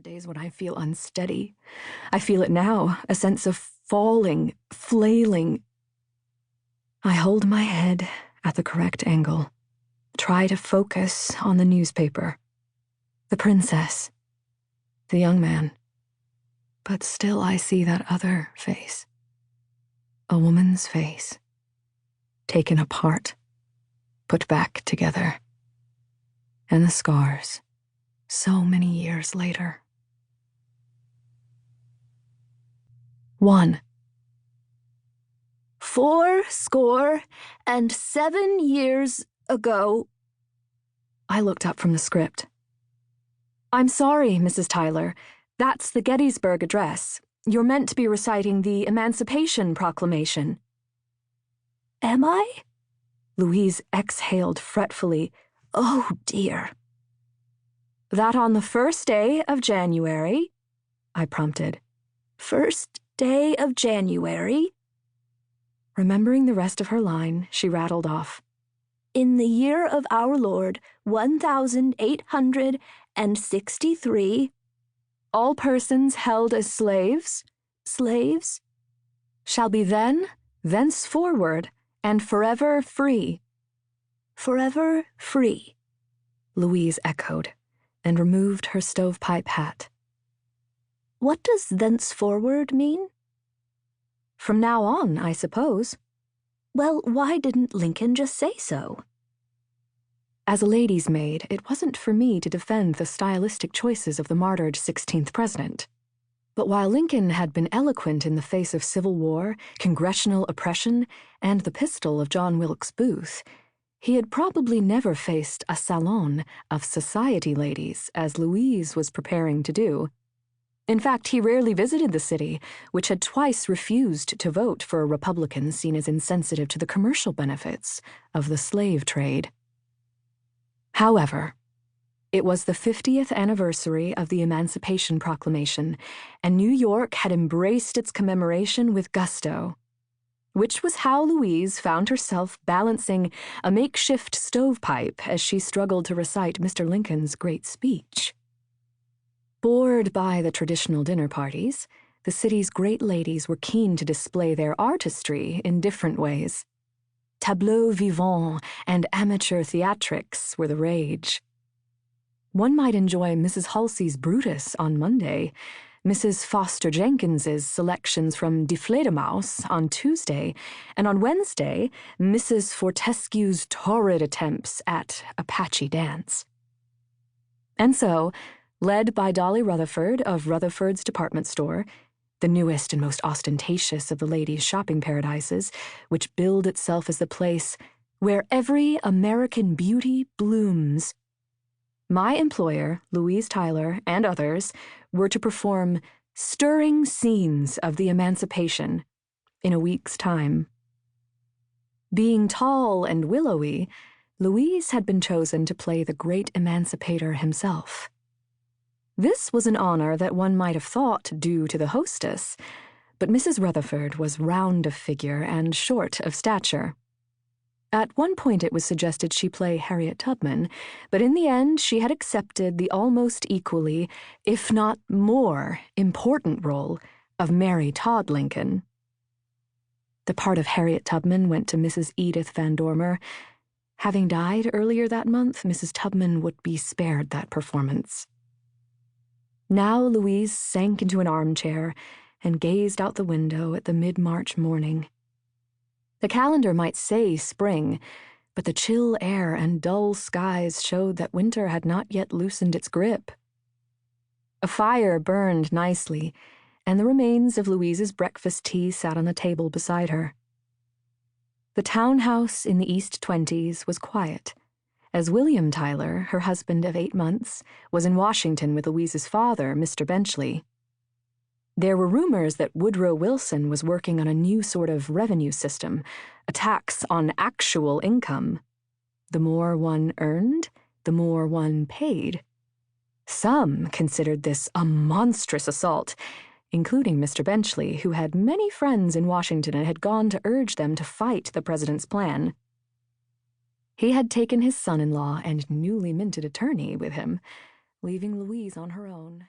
are days when I feel unsteady. I feel it now, a sense of falling, flailing. I hold my head at the correct angle, try to focus on the newspaper, the princess, the young man. But still I see that other face. A woman's face. Taken apart, put back together. And the scars, so many years later. 1. fourscore and 7 years ago. I looked up from the script. I'm sorry, Mrs. Tyler. That's the Gettysburg Address. You're meant to be reciting the Emancipation Proclamation. Am I? Louise exhaled fretfully. Oh, dear. That on the 1st day of January, I prompted. 1st day of January. Remembering the rest of her line, she rattled off. In the year of our Lord, 1863, all persons held as slaves, shall be then, thenceforward, and forever free. Forever free, Louise echoed, and removed her stovepipe hat. What does thenceforward mean? From now on, I suppose. Well, why didn't Lincoln just say so? As a lady's maid, it wasn't for me to defend the stylistic choices of the martyred 16th president. But while Lincoln had been eloquent in the face of Civil War, congressional oppression, and the pistol of John Wilkes Booth, he had probably never faced a salon of society ladies, as Louise was preparing to do. In fact, he rarely visited the city, which had twice refused to vote for a Republican seen as insensitive to the commercial benefits of the slave trade. However, it was the 50th anniversary of the Emancipation Proclamation, and New York had embraced its commemoration with gusto, which was how Louise found herself balancing a makeshift stovepipe as she struggled to recite Mr. Lincoln's great speech. Bored by the traditional dinner parties, the city's great ladies were keen to display their artistry in different ways. Tableaux vivants and amateur theatrics were the rage. One might enjoy Mrs. Halsey's Brutus on Monday, Mrs. Foster Jenkins's selections from Die Fledermaus on Tuesday, and on Wednesday, Mrs. Fortescue's torrid attempts at Apache dance. And so, led by Dolly Rutherford of Rutherford's department store, the newest and most ostentatious of the ladies' shopping paradises, which billed itself as the place where every American beauty blooms, my employer, Louise Tyler, and others were to perform stirring scenes of the Emancipation in a week's time. Being tall and willowy, Louise had been chosen to play the great emancipator himself. This was an honor that one might have thought due to the hostess, but Mrs. Rutherford was round of figure and short of stature. At one point it was suggested she play Harriet Tubman, but in the end she had accepted the almost equally, if not more, important role of Mary Todd Lincoln. The part of Harriet Tubman went to Mrs. Edith Van Dormer. Having died earlier that month, Mrs. Tubman would be spared that performance. Now Louise sank into an armchair and gazed out the window at the mid-March morning. The calendar might say spring, but the chill air and dull skies showed that winter had not yet loosened its grip. A fire burned nicely, and the remains of Louise's breakfast tea sat on the table beside her. The townhouse in the East 20s was quiet, as William Tyler, her husband of 8 months, was in Washington with Louise's father, Mr. Benchley. There were rumors that Woodrow Wilson was working on a new sort of revenue system, a tax on actual income. The more one earned, the more one paid. Some considered this a monstrous assault, including Mr. Benchley, who had many friends in Washington and had gone to urge them to fight the president's plan. He had taken his son-in-law and newly minted attorney with him, leaving Louise on her own.